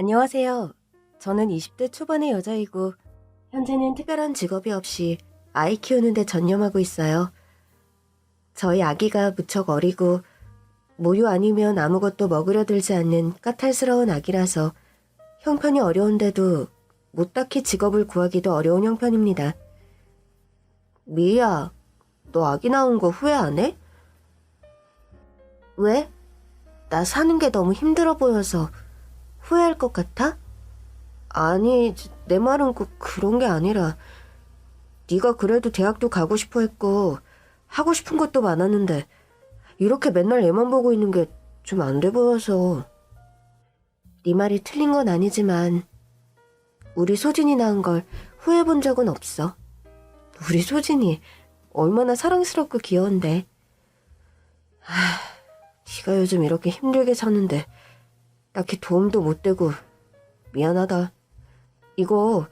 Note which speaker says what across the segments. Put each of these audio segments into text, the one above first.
Speaker 1: 안녕하세요. 저는 20대 초반의 여자이고 현재는 특별한 직업이 없이 아이 키우는 데 전념하고 있어요. 저희 아기가 무척 어리고 모유 아니면 아무것도 먹으려 들지 않는 까탈스러운 아기라서 형편이 어려운데도 못 딱히 직업을 구하기도 어려운 형편입니다. 미희야, 너 아기 나온 거 후회 안 해? 왜? 나 사는 게 너무 힘들어 보여서 후회할 것 같아? 아니, 내 말은 꼭 그런 게 아니라 네가 그래도 대학도 가고 싶어 했고 하고 싶은 것도 많았는데 이렇게 맨날 얘만 보고 있는 게 좀 안 돼 보여서. 네 말이 틀린 건 아니지만 우리 소진이 낳은 걸 후회해 본 적은 없어. 우리 소진이 얼마나 사랑스럽고 귀여운데. 네가 요즘 이렇게 힘들게 사는데 딱히 도움도 못 되고 미안하다. 이거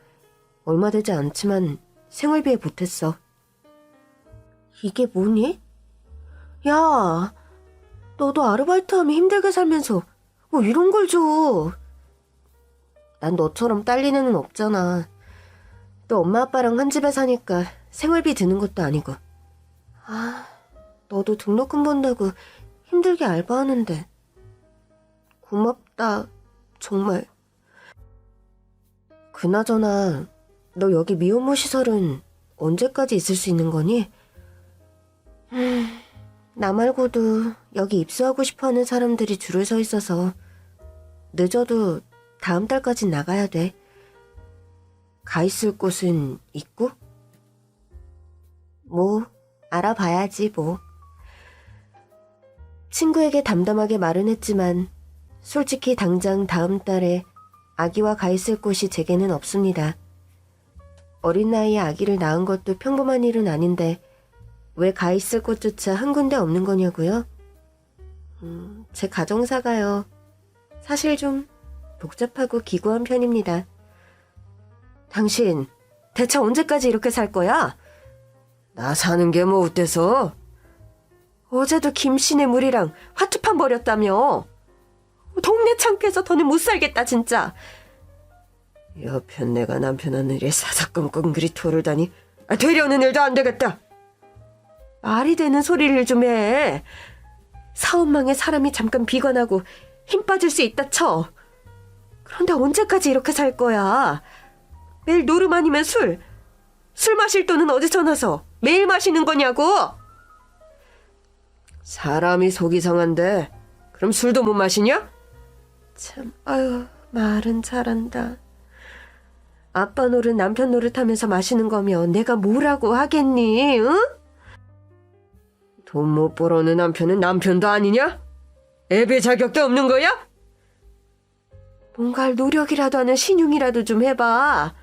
Speaker 1: 얼마 되지 않지만 생활비에 보탰어. 이게 뭐니? 야, 너도 아르바이트하며 힘들게 살면서 뭐 이런 걸 줘. 난 너처럼 딸린 애는 없잖아. 또 엄마 아빠랑 한 집에 사니까 생활비 드는 것도 아니고. 너도 등록금 번다고 힘들게 알바하는데. 고맙다, 정말. 그나저나 너 여기 미혼모 시설은 언제까지 있을 수 있는 거니? 나 말고도 여기 입소하고 싶어하는 사람들이 줄을 서 있어서 늦어도 다음 달까진 나가야 돼. 가 있을 곳은 있고? 뭐 알아봐야지 뭐. 친구에게 담담하게 말은 했지만 솔직히 당장 다음 달에 아기와 가 있을 곳이 제게는 없습니다. 어린 나이에 아기를 낳은 것도 평범한 일은 아닌데 왜 가 있을 곳조차 한 군데 없는 거냐고요? 제 가정사가요. 사실 좀 복잡하고 기구한 편입니다. 당신 대체 언제까지 이렇게 살 거야? 나 사는 게 뭐 어때서? 어제도 김씨네 물이랑 화투판 벌였다며. 동네 창피해서 더는 못 살겠다 진짜. 여편 내가 남편 하늘에 사사건건 그리 토를 다니. 되려는 일도 안 되겠다. 말이 되는 소리를 좀 해. 사업망에 사람이 잠깐 비관하고 힘 빠질 수 있다 쳐. 그런데 언제까지 이렇게 살 거야? 매일 노름 아니면 술 마실 돈은 어디서 나서 매일 마시는 거냐고. 사람이 속이 상한데 그럼 술도 못 마시냐? 참, 아유, 말은 잘한다. 아빠 노릇 남편 노릇하면서 마시는 거면 내가 뭐라고 하겠니, 응? 돈 못 벌어오는 남편은 남편도 아니냐? 애비 자격도 없는 거야? 뭔가 할 노력이라도 하는 신용이라도 좀 해봐.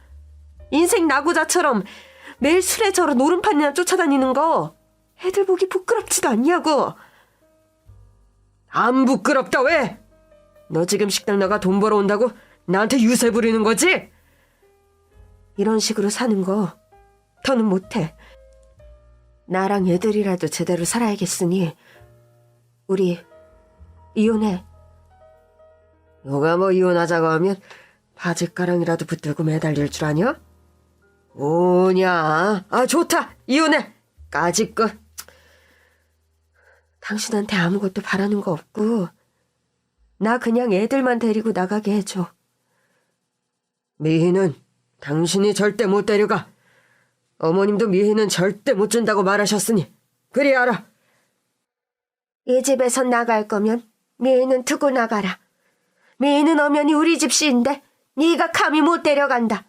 Speaker 1: 인생 나고자처럼 매일 술에 저러 노름판이나 쫓아다니는 거 애들 보기 부끄럽지도 않냐고. 안 부끄럽다 왜? 너 지금 식당 나가 돈 벌어온다고 나한테 유세 부리는 거지? 이런 식으로 사는 거 더는 못해. 나랑 애들이라도 제대로 살아야겠으니 우리 이혼해. 너가 뭐 이혼하자고 하면 바짓가랑이라도 붙들고 매달릴 줄 아냐? 뭐냐? 좋다. 이혼해. 까짓것. 당신한테 아무것도 바라는 거 없고 나 그냥 애들만 데리고 나가게 해줘. 미희는 당신이 절대 못 데려가. 어머님도 미희는 절대 못 준다고 말하셨으니 그리 알아. 이 집에서 나갈 거면 미희는 두고 나가라. 미희는 엄연히 우리 집 씨인데 네가 감히 못 데려간다.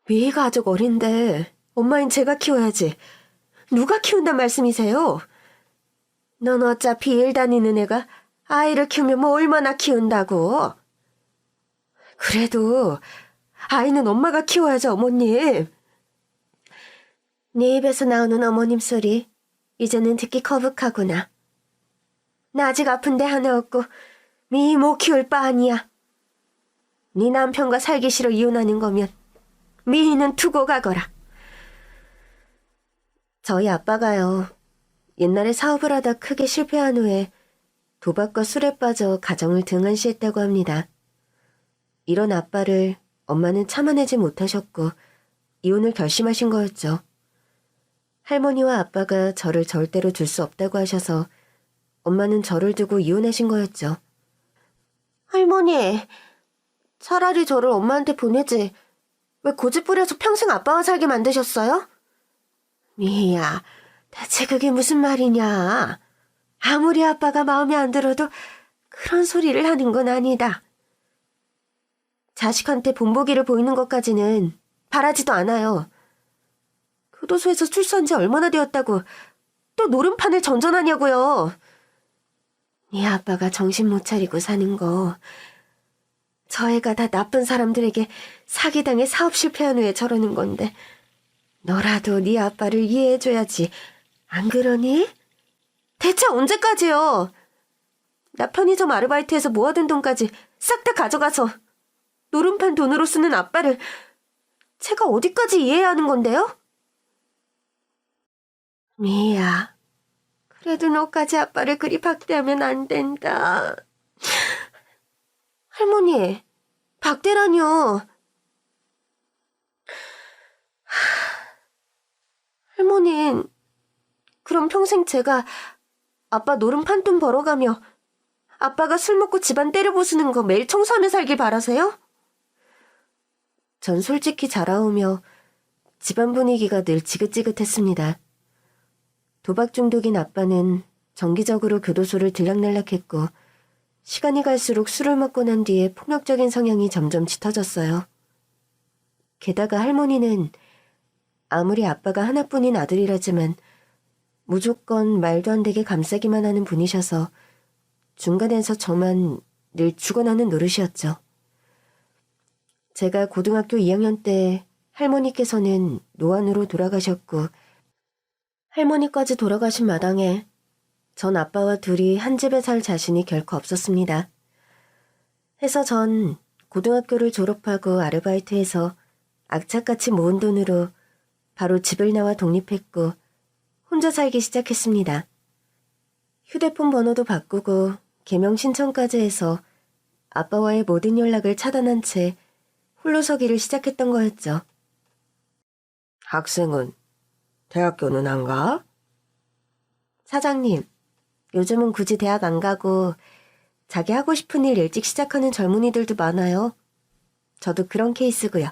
Speaker 1: 미희가 아직 어린데 엄마인 제가 키워야지. 누가 키운단 말씀이세요? 넌 어차피 일 다니는 애가 아이를 키우면 뭐 얼마나 키운다고. 그래도 아이는 엄마가 키워야죠, 어머님. 네 입에서 나오는 어머님 소리 이제는 듣기 거북하구나. 나 아직 아픈데 하나 없고 미희 못 키울 바 아니야. 네 남편과 살기 싫어 이혼하는 거면 미희는 두고 가거라. 저희 아빠가요. 옛날에 사업을 하다 크게 실패한 후에 도박과 술에 빠져 가정을 등한시했다고 합니다. 이런 아빠를 엄마는 참아내지 못하셨고 이혼을 결심하신 거였죠. 할머니와 아빠가 저를 절대로 둘 수 없다고 하셔서 엄마는 저를 두고 이혼하신 거였죠. 할머니, 차라리 저를 엄마한테 보내지. 왜 고집 부려서 평생 아빠와 살게 만드셨어요? 미희야, 대체 그게 무슨 말이냐. 아무리 아빠가 마음에 안 들어도 그런 소리를 하는 건 아니다. 자식한테 본보기를 보이는 것까지는 바라지도 않아요. 교도소에서 출소한 지 얼마나 되었다고 또 노름판을 전전하냐고요. 네 아빠가 정신 못 차리고 사는 거 저 애가 다 나쁜 사람들에게 사기당해 사업 실패한 후에 저러는 건데 너라도 네 아빠를 이해해줘야지. 안 그러니? 대체 언제까지요? 나 편의점 아르바이트에서 모아둔 돈까지 싹 다 가져가서 노름판 돈으로 쓰는 아빠를 제가 어디까지 이해해야 하는 건데요? 미야, 그래도 너까지 아빠를 그리 박대하면 안 된다. 할머니, 박대라뇨. 할머니는 그럼 평생 제가 아빠 노름판 돈 벌어가며 아빠가 술 먹고 집안 때려부수는 거 매일 청소하며 살길 바라세요? 전 솔직히 자라오며 집안 분위기가 늘 지긋지긋했습니다. 도박 중독인 아빠는 정기적으로 교도소를 들락날락했고 시간이 갈수록 술을 먹고 난 뒤에 폭력적인 성향이 점점 짙어졌어요. 게다가 할머니는 아무리 아빠가 하나뿐인 아들이라지만 무조건 말도 안 되게 감싸기만 하는 분이셔서 중간에서 저만 늘 죽어나는 노릇이었죠. 제가 고등학교 2학년 때 할머니께서는 노안으로 돌아가셨고 할머니까지 돌아가신 마당에 전 아빠와 둘이 한 집에 살 자신이 결코 없었습니다. 해서 전 고등학교를 졸업하고 아르바이트해서 악착같이 모은 돈으로 바로 집을 나와 독립했고 혼자 살기 시작했습니다. 휴대폰 번호도 바꾸고 개명 신청까지 해서 아빠와의 모든 연락을 차단한 채 홀로 서기를 시작했던 거였죠. 학생은 대학교는 안 가? 사장님, 요즘은 굳이 대학 안 가고 자기 하고 싶은 일 일찍 시작하는 젊은이들도 많아요. 저도 그런 케이스고요.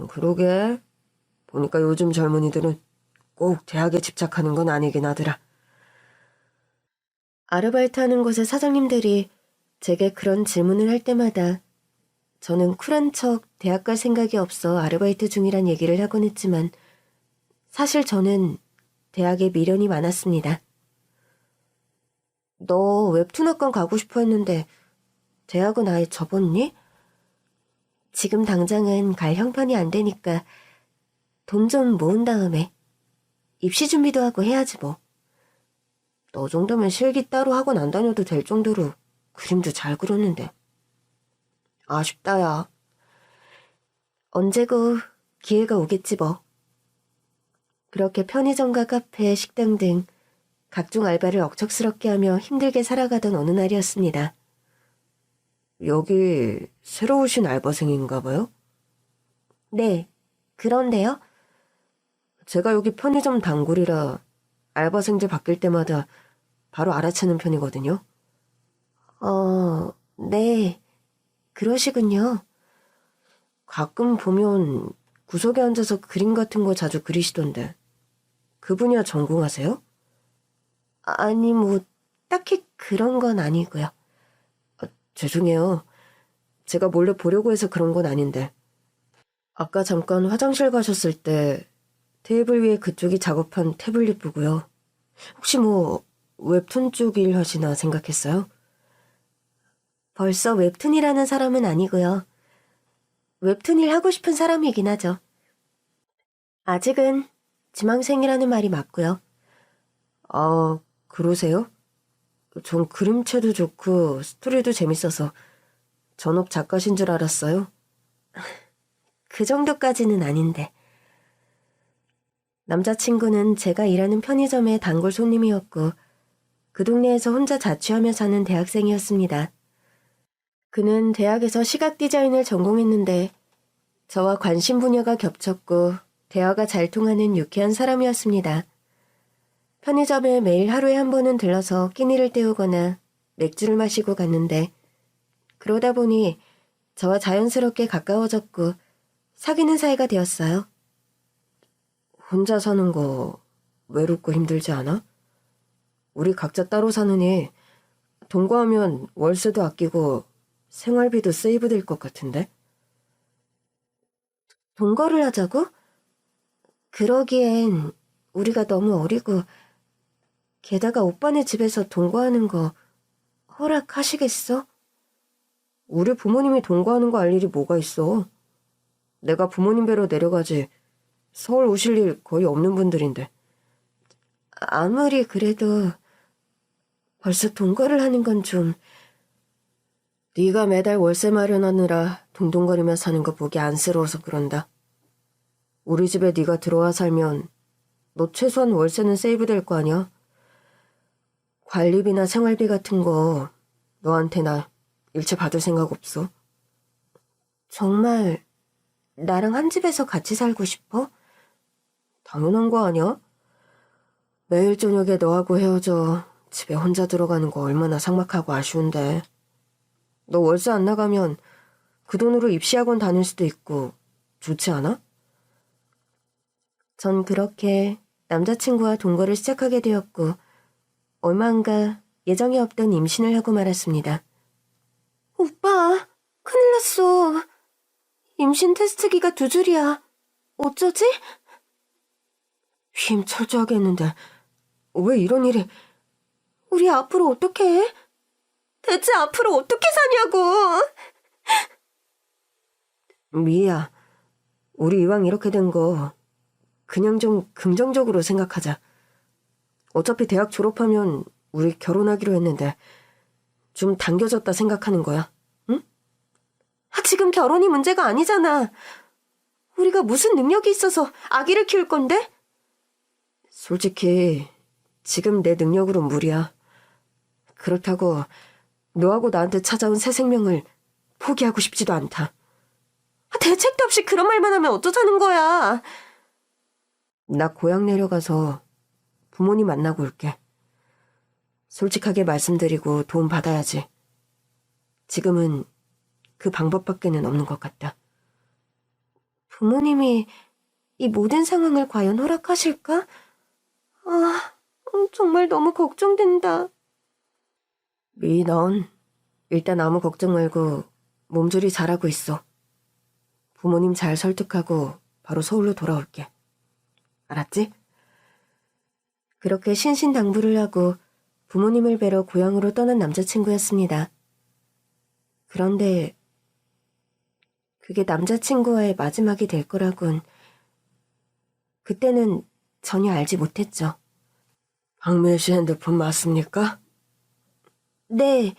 Speaker 1: 그러게. 보니까 요즘 젊은이들은 꼭 대학에 집착하는 건 아니긴 하더라. 아르바이트하는 곳의 사장님들이 제게 그런 질문을 할 때마다 저는 쿨한 척 대학 갈 생각이 없어 아르바이트 중이란 얘기를 하곤 했지만 사실 저는 대학에 미련이 많았습니다. 너 웹툰학과 가고 싶어 했는데 대학은 아예 접었니? 지금 당장은 갈 형편이 안 되니까 돈 좀 모은 다음에 입시 준비도 하고 해야지 뭐. 너 정도면 실기 따로 학원 안 다녀도 될 정도로 그림도 잘 그렸는데. 아쉽다 야. 언제고 기회가 오겠지 뭐. 그렇게 편의점과 카페, 식당 등 각종 알바를 억척스럽게 하며 힘들게 살아가던 어느 날이었습니다. 여기 새로 오신 알바생인가 봐요? 네, 그런데요? 제가 여기 편의점 단골이라 알바생들 바뀔 때마다 바로 알아채는 편이거든요. 네, 그러시군요. 가끔 보면 구석에 앉아서 그림 같은 거 자주 그리시던데 그 분야 전공하세요? 아니 뭐 딱히 그런 건 아니고요. 죄송해요. 제가 몰래 보려고 해서 그런 건 아닌데. 아까 잠깐 화장실 가셨을 때 테이블 위에 그쪽이 작업한 태블릿 보고요. 혹시 뭐 웹툰 쪽 일 하시나 생각했어요? 벌써 웹툰이라는 사람은 아니고요. 웹툰 일 하고 싶은 사람이긴 하죠. 아직은 지망생이라는 말이 맞고요. 아, 그러세요? 전 그림체도 좋고 스토리도 재밌어서 전업 작가신 줄 알았어요. 그 정도까지는 아닌데. 남자친구는 제가 일하는 편의점의 단골 손님이었고 그 동네에서 혼자 자취하며 사는 대학생이었습니다. 그는 대학에서 시각 디자인을 전공했는데 저와 관심 분야가 겹쳤고 대화가 잘 통하는 유쾌한 사람이었습니다. 편의점에 매일 하루에 한 번은 들러서 끼니를 때우거나 맥주를 마시고 갔는데 그러다 보니 저와 자연스럽게 가까워졌고 사귀는 사이가 되었어요. 혼자 사는 거 외롭고 힘들지 않아? 우리 각자 따로 사느니 동거하면 월세도 아끼고 생활비도 세이브 될 것 같은데? 동거를 하자고? 그러기엔 우리가 너무 어리고 게다가 오빠네 집에서 동거하는 거 허락하시겠어? 우리 부모님이 동거하는 거 알 일이 뭐가 있어? 내가 부모님 뵈러 내려가지 서울 오실 일 거의 없는 분들인데. 아무리 그래도 벌써 동거를 하는 건 좀... 네가 매달 월세 마련하느라 동동거리며 사는 거 보기 안쓰러워서 그런다. 우리 집에 네가 들어와 살면 너 최소한 월세는 세이브 될 거 아니야? 관리비나 생활비 같은 거 너한테 나 일체 받을 생각 없어? 정말 나랑 한 집에서 같이 살고 싶어? 당연한 거 아니야? 매일 저녁에 너하고 헤어져 집에 혼자 들어가는 거 얼마나 삭막하고 아쉬운데. 너 월세 안 나가면 그 돈으로 입시학원 다닐 수도 있고 좋지 않아? 전 그렇게 남자친구와 동거를 시작하게 되었고 얼마 안가 예정이 없던 임신을 하고 말았습니다. 오빠, 큰일 났어. 임신 테스트기가 2줄이야. 어쩌지? 힘 철저하게 했는데 왜 이런 일이... 우리 앞으로 어떻게 해? 대체 앞으로 어떻게 사냐고. 미희야, 우리 이왕 이렇게 된 거 그냥 좀 긍정적으로 생각하자. 어차피 대학 졸업하면 우리 결혼하기로 했는데 좀 당겨졌다 생각하는 거야, 응? 지금 결혼이 문제가 아니잖아. 우리가 무슨 능력이 있어서 아기를 키울 건데? 솔직히 지금 내 능력으로 무리야. 그렇다고 너하고 나한테 찾아온 새 생명을 포기하고 싶지도 않다. 대책도 없이 그런 말만 하면 어쩌자는 거야. 나 고향 내려가서 부모님 만나고 올게. 솔직하게 말씀드리고 도움 받아야지. 지금은 그 방법밖에는 없는 것 같다. 부모님이 이 모든 상황을 과연 허락하실까? 정말 너무 걱정된다. 미희, 넌 일단 아무 걱정 말고 몸조리 잘하고 있어. 부모님 잘 설득하고 바로 서울로 돌아올게. 알았지? 그렇게 신신당부를 하고 부모님을 뵈러 고향으로 떠난 남자친구였습니다. 그런데 그게 남자친구와의 마지막이 될 거라곤 그때는 전혀 알지 못했죠. 박미희 씨 핸드폰 맞습니까? 네,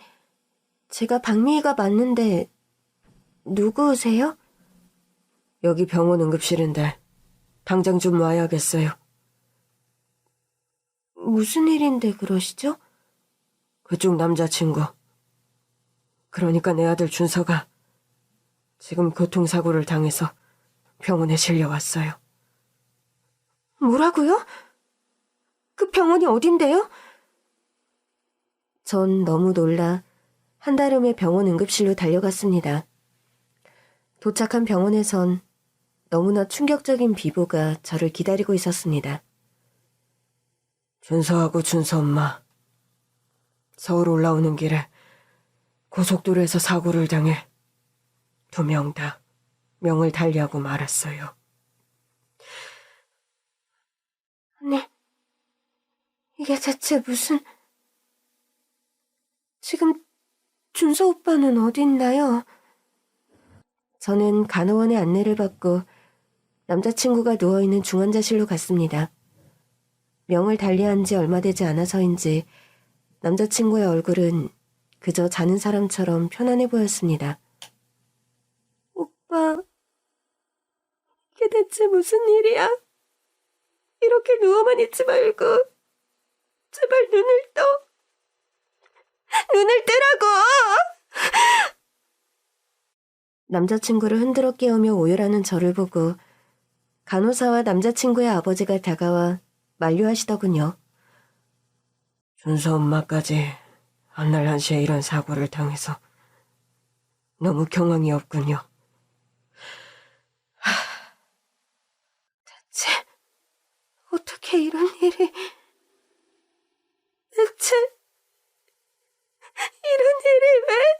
Speaker 1: 제가 박미희가 맞는데 누구세요? 여기 병원 응급실인데 당장 좀 와야겠어요. 무슨 일인데 그러시죠? 그쪽 남자친구. 그러니까 내 아들 준서가 지금 교통사고를 당해서 병원에 실려왔어요. 뭐라고요? 그 병원이 어딘데요? 전 너무 놀라 한달음에 병원 응급실로 달려갔습니다. 도착한 병원에선 너무나 충격적인 비보가 저를 기다리고 있었습니다. 준서하고 준서 엄마, 서울 올라오는 길에 고속도로에서 사고를 당해 2명 다 명을 달리하고 말았어요. 아니, 이게 대체 무슨... 지금 준서 오빠는 어디 있나요? 저는 간호원의 안내를 받고 남자친구가 누워있는 중환자실로 갔습니다. 명을 달리한 지 얼마 되지 않아서인지 남자친구의 얼굴은 그저 자는 사람처럼 편안해 보였습니다. 오빠, 이게 대체 무슨 일이야? 이렇게 누워만 있지 말고 제발 눈을 떠. 눈을 뜨라고! 남자친구를 흔들어 깨우며 오열하는 저를 보고 간호사와 남자친구의 아버지가 다가와 만류하시더군요.
Speaker 2: 준서 엄마까지 한날 한시에 이런 사고를 당해서 너무 경황이 없군요.
Speaker 1: 대체 어떻게 이런 일이... 대체 이런 일이 왜...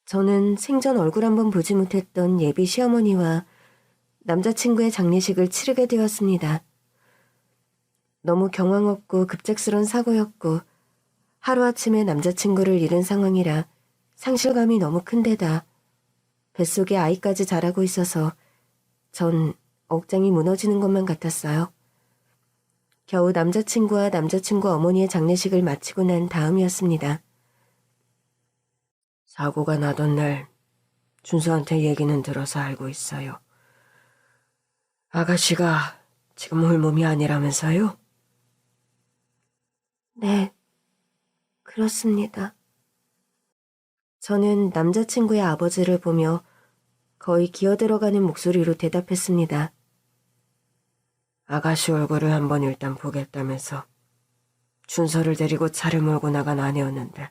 Speaker 1: 저는 생전 얼굴 한번 보지 못했던 예비 시어머니와 남자친구의 장례식을 치르게 되었습니다. 너무 경황 없고 급작스런 사고였고 하루아침에 남자친구를 잃은 상황이라 상실감이 너무 큰데다 뱃속에 아이까지 자라고 있어서 전 억장이 무너지는 것만 같았어요. 겨우 남자친구와 남자친구 어머니의 장례식을 마치고 난 다음이었습니다.
Speaker 2: 사고가 나던 날 준서한테 얘기는 들어서 알고 있어요. 아가씨가 지금 홀몸이 아니라면서요?
Speaker 1: 네, 그렇습니다. 저는 남자친구의 아버지를 보며 거의 기어들어가는 목소리로 대답했습니다.
Speaker 2: 아가씨 얼굴을 한번 일단 보겠다면서 준서를 데리고 차를 몰고 나간 아내였는데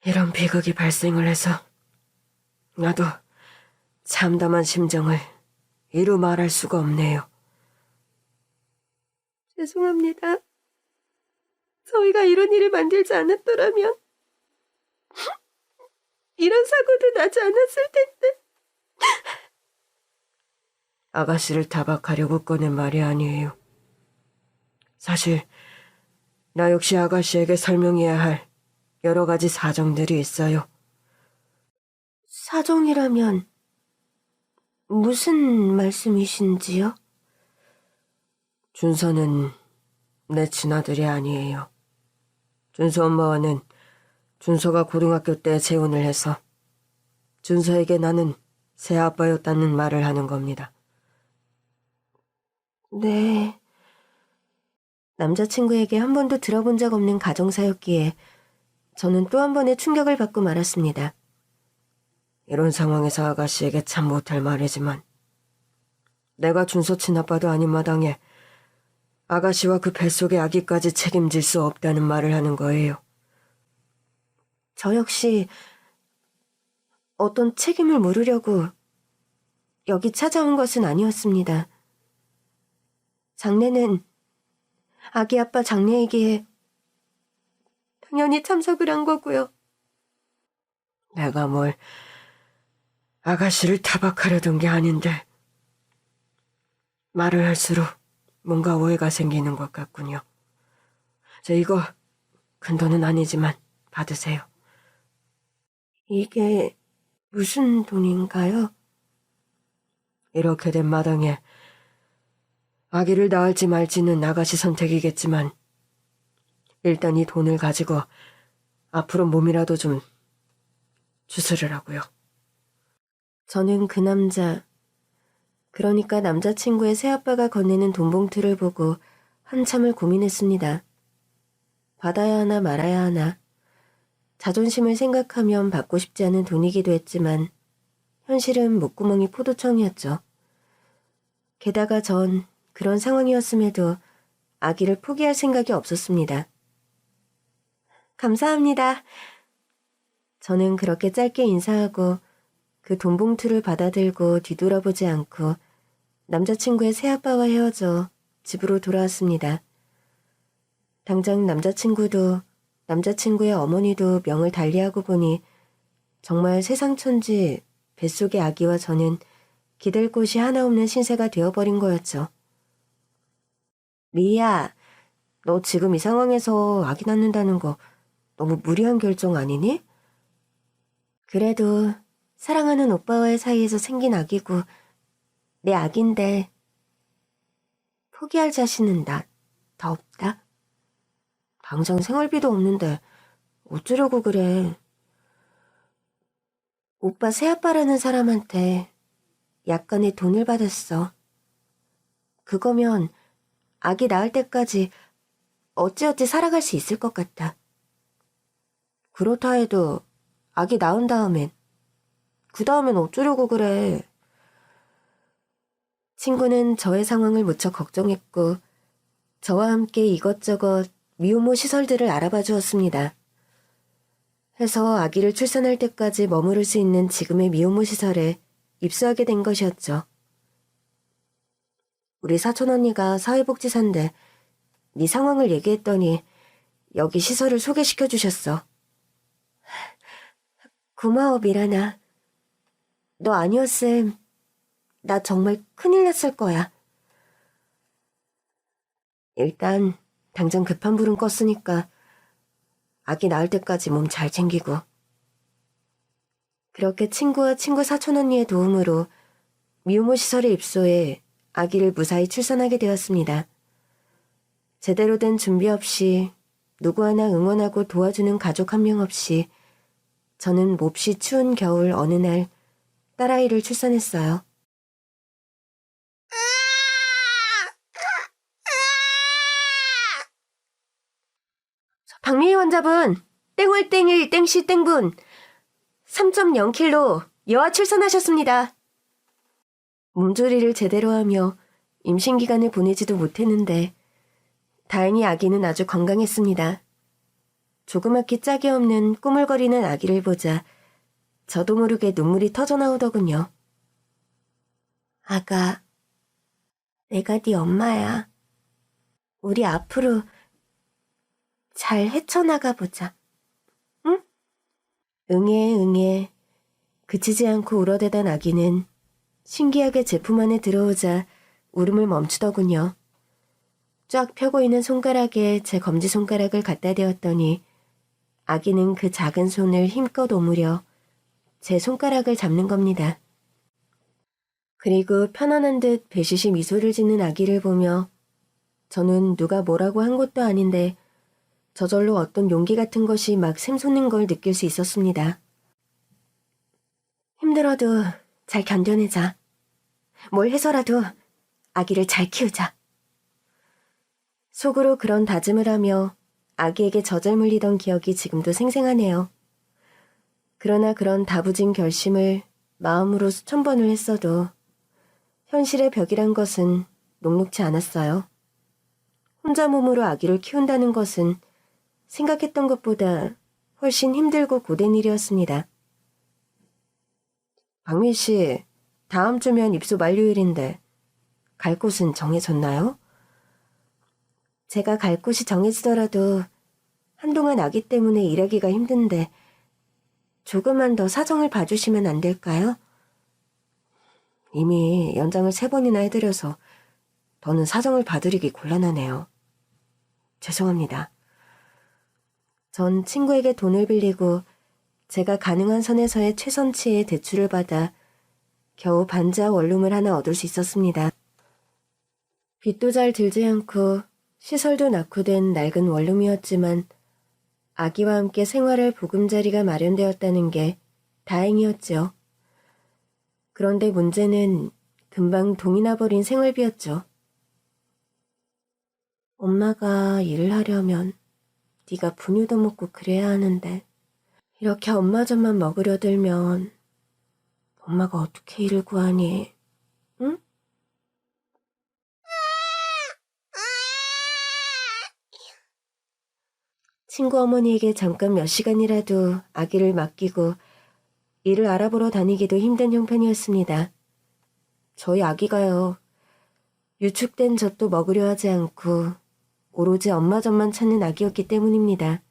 Speaker 2: 이런 비극이 발생을 해서 나도 참담한 심정을 이루 말할 수가 없네요.
Speaker 1: 죄송합니다. 저희가 이런 일을 만들지 않았더라면 이런 사고도 나지 않았을 텐데.
Speaker 2: 아가씨를 타박하려고 꺼낸 말이 아니에요. 사실 나 역시 아가씨에게 설명해야 할 여러 가지 사정들이 있어요.
Speaker 1: 사정이라면 무슨 말씀이신지요?
Speaker 2: 준서는 내 친아들이 아니에요. 준서 엄마와는 준서가 고등학교 때 재혼을 해서 준서에게 나는 새아빠였다는 말을 하는 겁니다.
Speaker 1: 네. 남자친구에게 한 번도 들어본 적 없는 가정사였기에 저는 또 한 번의 충격을 받고 말았습니다.
Speaker 2: 이런 상황에서 아가씨에게 참 못할 말이지만 내가 준서 친아빠도 아닌 마당에 아가씨와 그 뱃속의 아기까지 책임질 수 없다는 말을 하는 거예요.
Speaker 1: 저 역시 어떤 책임을 물으려고 여기 찾아온 것은 아니었습니다. 장례는 아기 아빠 장례이기에 당연히 참석을 한 거고요.
Speaker 2: 내가 뭘 아가씨를 타박하려던 게 아닌데 말을 할수록 뭔가 오해가 생기는 것 같군요. 저 이거 큰돈은 아니지만 받으세요.
Speaker 1: 이게 무슨 돈인가요?
Speaker 2: 이렇게 된 마당에 아기를 낳을지 말지는 아가씨 선택이겠지만 일단 이 돈을 가지고 앞으로 몸이라도 좀 주스르라고요.
Speaker 1: 저는 그 남자, 그러니까 남자친구의 새아빠가 건네는 돈 봉투를 보고 한참을 고민했습니다. 받아야 하나 말아야 하나. 자존심을 생각하면 받고 싶지 않은 돈이기도 했지만 현실은 목구멍이 포도청이었죠. 게다가 전 그런 상황이었음에도 아기를 포기할 생각이 없었습니다. 감사합니다. 저는 그렇게 짧게 인사하고 그 돈 봉투를 받아들고 뒤돌아보지 않고 남자친구의 새아빠와 헤어져 집으로 돌아왔습니다. 당장 남자친구도 남자친구의 어머니도 명을 달리하고 보니 정말 세상천지 뱃속의 아기와 저는 기댈 곳이 하나 없는 신세가 되어버린 거였죠. 미희야, 너 지금 이 상황에서 아기 낳는다는 거 너무 무리한 결정 아니니? 그래도 사랑하는 오빠와의 사이에서 생긴 아기고 내 아기인데 포기할 자신은 나 더 없다. 당장 생활비도 없는데 어쩌려고 그래. 오빠 새아빠라는 사람한테 약간의 돈을 받았어. 그거면 아기 낳을 때까지 어찌어찌 살아갈 수 있을 것 같아. 그렇다 해도 아기 낳은 다음엔, 그 다음엔 어쩌려고 그래. 친구는 저의 상황을 무척 걱정했고 저와 함께 이것저것 미혼모 시설들을 알아봐 주었습니다. 해서 아기를 출산할 때까지 머무를 수 있는 지금의 미혼모 시설에 입소하게 된 것이었죠. 우리 사촌 언니가 사회복지사인데 네 상황을 얘기했더니 여기 시설을 소개시켜 주셨어. 고마워, 미란아. 너 아니었음 나 정말 큰일 났을 거야. 일단 당장 급한 불은 껐으니까 아기 낳을 때까지 몸 잘 챙기고. 그렇게 친구와 친구 사촌 언니의 도움으로 미혼모 시설에 입소해 아기를 무사히 출산하게 되었습니다. 제대로 된 준비 없이 누구 하나 응원하고 도와주는 가족 한 명 없이 저는 몹시 추운 겨울 어느 날 딸아이를 출산했어요. 박미희 환자분, 땡월 땡일 땡시 땡분 3.0kg 여아 출산하셨습니다. 몸조리를 제대로 하며 임신기간을 보내지도 못했는데 다행히 아기는 아주 건강했습니다. 조그맣게 짝이 없는 꾸물거리는 아기를 보자 저도 모르게 눈물이 터져 나오더군요. 아가, 내가 네 엄마야. 우리 앞으로 잘 헤쳐나가 보자. 응? 응애 응애. 그치지 않고 울어대던 아기는 신기하게 제품 안에 들어오자 울음을 멈추더군요. 쫙 펴고 있는 손가락에 제 검지손가락을 갖다 대었더니 아기는 그 작은 손을 힘껏 오므려 제 손가락을 잡는 겁니다. 그리고 편안한 듯 배시시 미소를 짓는 아기를 보며 저는 누가 뭐라고 한 것도 아닌데 저절로 어떤 용기 같은 것이 막 샘솟는 걸 느낄 수 있었습니다. 힘들어도 잘 견뎌내자. 뭘 해서라도 아기를 잘 키우자. 속으로 그런 다짐을 하며 아기에게 젖을 물리던 기억이 지금도 생생하네요. 그러나 그런 다부진 결심을 마음으로 수천 번을 했어도 현실의 벽이란 것은 녹록지 않았어요. 혼자 몸으로 아기를 키운다는 것은 생각했던 것보다 훨씬 힘들고 고된 일이었습니다. 박민 씨, 다음 주면 입소 만료일인데 갈 곳은 정해졌나요? 제가 갈 곳이 정해지더라도 한동안 아기 때문에 일하기가 힘든데 조금만 더 사정을 봐주시면 안 될까요? 이미 연장을 3번이나 해드려서 더는 사정을 봐드리기 곤란하네요. 죄송합니다. 전 친구에게 돈을 빌리고 제가 가능한 선에서의 최선치의 대출을 받아 겨우 반지하 원룸을 하나 얻을 수 있었습니다. 빚도 잘 들지 않고 시설도 낙후된 낡은 원룸이었지만 아기와 함께 생활할 보금자리가 마련되었다는 게 다행이었죠. 그런데 문제는 금방 동이 나버린 생활비였죠. 엄마가 일을 하려면 네가 분유도 먹고 그래야 하는데 이렇게 엄마 젖만 먹으려 들면 엄마가 어떻게 일을 구하니? 응? 친구 어머니에게 잠깐 몇 시간이라도 아기를 맡기고 일을 알아보러 다니기도 힘든 형편이었습니다. 저희 아기가요. 유축된 젖도 먹으려 하지 않고 오로지 엄마 젖만 찾는 아기였기 때문입니다.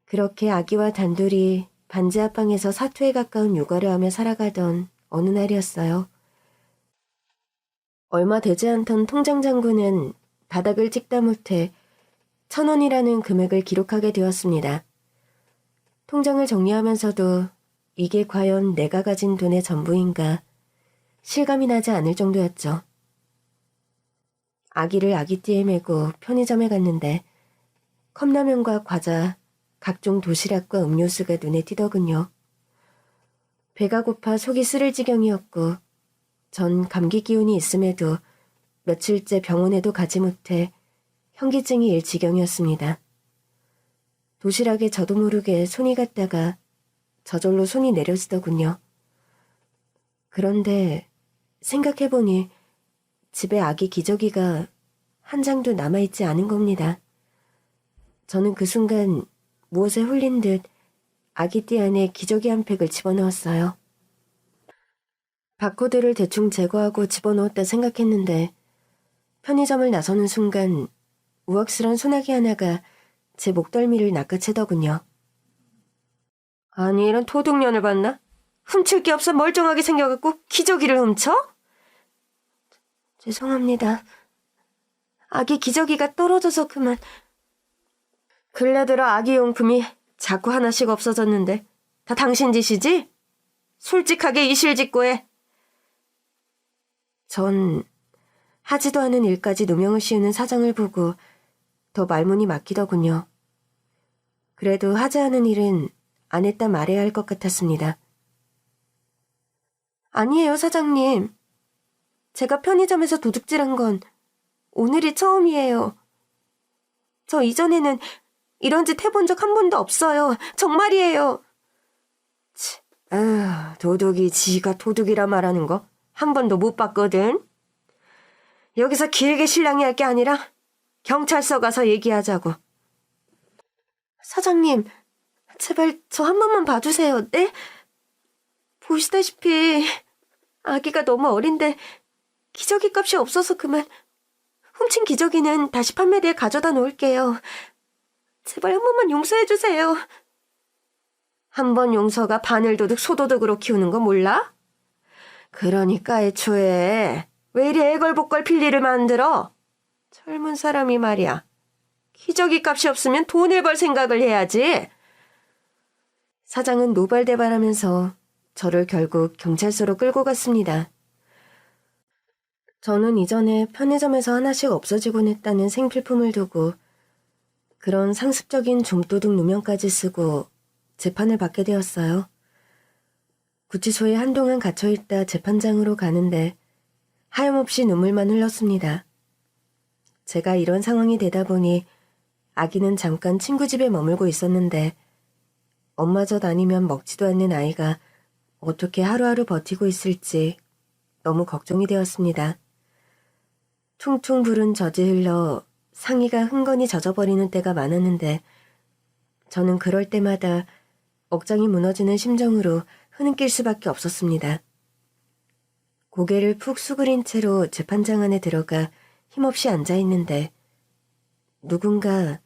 Speaker 1: 그렇게 아기와 단둘이 반지 앞방에서 사투에 가까운 육아를 하며 살아가던 어느 날이었어요. 얼마 되지 않던 통장 잔고는 바닥을 찍다 못해 1,000원이라는 금액을 기록하게 되었습니다. 통장을 정리하면서도 이게 과연 내가 가진 돈의 전부인가 실감이 나지 않을 정도였죠. 아기를 아기띠에 메고 편의점에 갔는데 컵라면과 과자, 각종 도시락과 음료수가 눈에 띄더군요. 배가 고파 속이 쓰릴 지경이었고 전 감기 기운이 있음에도 며칠째 병원에도 가지 못해 현기증이 일 지경이었습니다. 도시락에 저도 모르게 손이 갔다가 저절로 손이 내려지더군요. 그런데 생각해보니 집에 아기 기저귀가 한 장도 남아있지 않은 겁니다. 저는 그 순간 무엇에 홀린 듯 아기띠 안에 기저귀 한 팩을 집어넣었어요. 바코드를 대충 제거하고 집어넣었다 생각했는데 편의점을 나서는 순간 우악스런 소나기 하나가 제 목덜미를 낚아채더군요. 아니, 이런 도둑년을 봤나? 훔칠 게 없어 멀쩡하게 생겨갖고 기저귀를 훔쳐? 죄송합니다. 아기 기저귀가 떨어져서 그만. 근래 들어 아기 용품이 자꾸 하나씩 없어졌는데 다 당신 짓이지? 솔직하게 이실직고해. 전 하지도 않은 일까지 누명을 씌우는 사장을 보고 더 말문이 막히더군요. 그래도 하지 않은 일은 안 했다 말해야 할 것 같았습니다. 아니에요, 사장님. 제가 편의점에서 도둑질한 건 오늘이 처음이에요. 저 이전에는 이런 짓 해본 적 한 번도 없어요. 정말이에요. 도둑이 지가 도둑이라 말하는 거 한 번도 못 봤거든. 여기서 길게 실랑이 할 게 아니라 경찰서 가서 얘기하자고. 사장님, 제발 저 한 번만 봐주세요. 네? 보시다시피 아기가 너무 어린데 기저귀 값이 없어서 그만. 훔친 기저귀는 다시 판매대에 가져다 놓을게요. 제발 한 번만 용서해주세요. 한 번 용서가 바늘도둑 소도둑으로 키우는 거 몰라? 그러니까 애초에 왜 이리 애걸복걸 필리를 만들어? 젊은 사람이 말이야. 기저귀 값이 없으면 돈을 벌 생각을 해야지. 사장은 노발대발하면서 저를 결국 경찰서로 끌고 갔습니다. 저는 이전에 편의점에서 하나씩 없어지곤 했다는 생필품을 두고 그런 상습적인 좀도둑 누명까지 쓰고 재판을 받게 되었어요. 구치소에 한동안 갇혀있다 재판장으로 가는데 하염없이 눈물만 흘렀습니다. 제가 이런 상황이 되다 보니 아기는 잠깐 친구 집에 머물고 있었는데 엄마 젖 아니면 먹지도 않는 아이가 어떻게 하루하루 버티고 있을지 너무 걱정이 되었습니다. 퉁퉁 부른 젖이 흘러 상의가 흥건히 젖어버리는 때가 많았는데 저는 그럴 때마다 억장이 무너지는 심정으로 흐느낄 수밖에 없었습니다. 고개를 푹 수그린 채로 재판장 안에 들어가 힘없이 앉아있는데 누군가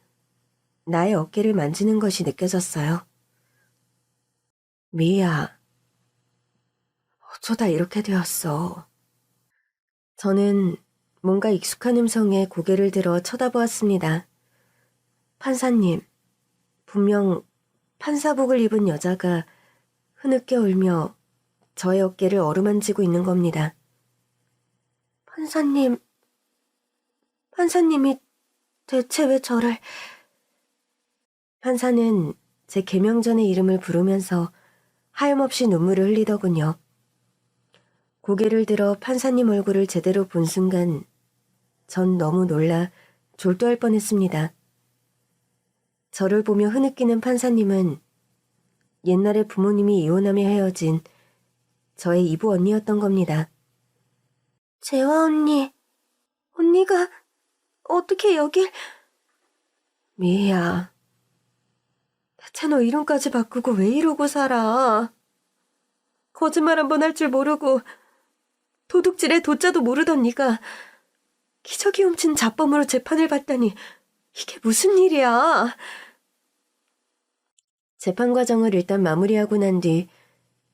Speaker 1: 나의 어깨를 만지는 것이 느껴졌어요. 미야, 어쩌다 이렇게 되었어. 저는 뭔가 익숙한 음성에 고개를 들어 쳐다보았습니다. 판사님, 분명 판사복을 입은 여자가 흐느껴 울며 저의 어깨를 어루만지고 있는 겁니다. 판사님이 대체 왜 저를... 판사는 제 개명전의 이름을 부르면서 하염없이 눈물을 흘리더군요. 고개를 들어 판사님 얼굴을 제대로 본 순간 전 너무 놀라 졸도할 뻔했습니다. 저를 보며 흐느끼는 판사님은 옛날에 부모님이 이혼하며 헤어진 저의 이부 언니였던 겁니다. 재화 언니가 어떻게 여길... 미희야, 대체 너 이름까지 바꾸고 왜 이러고 살아? 거짓말 한 번 할 줄 모르고 도둑질에 도자도 모르던 네가 기저귀 훔친 자범으로 재판을 받다니 이게 무슨 일이야? 재판 과정을 일단 마무리하고 난 뒤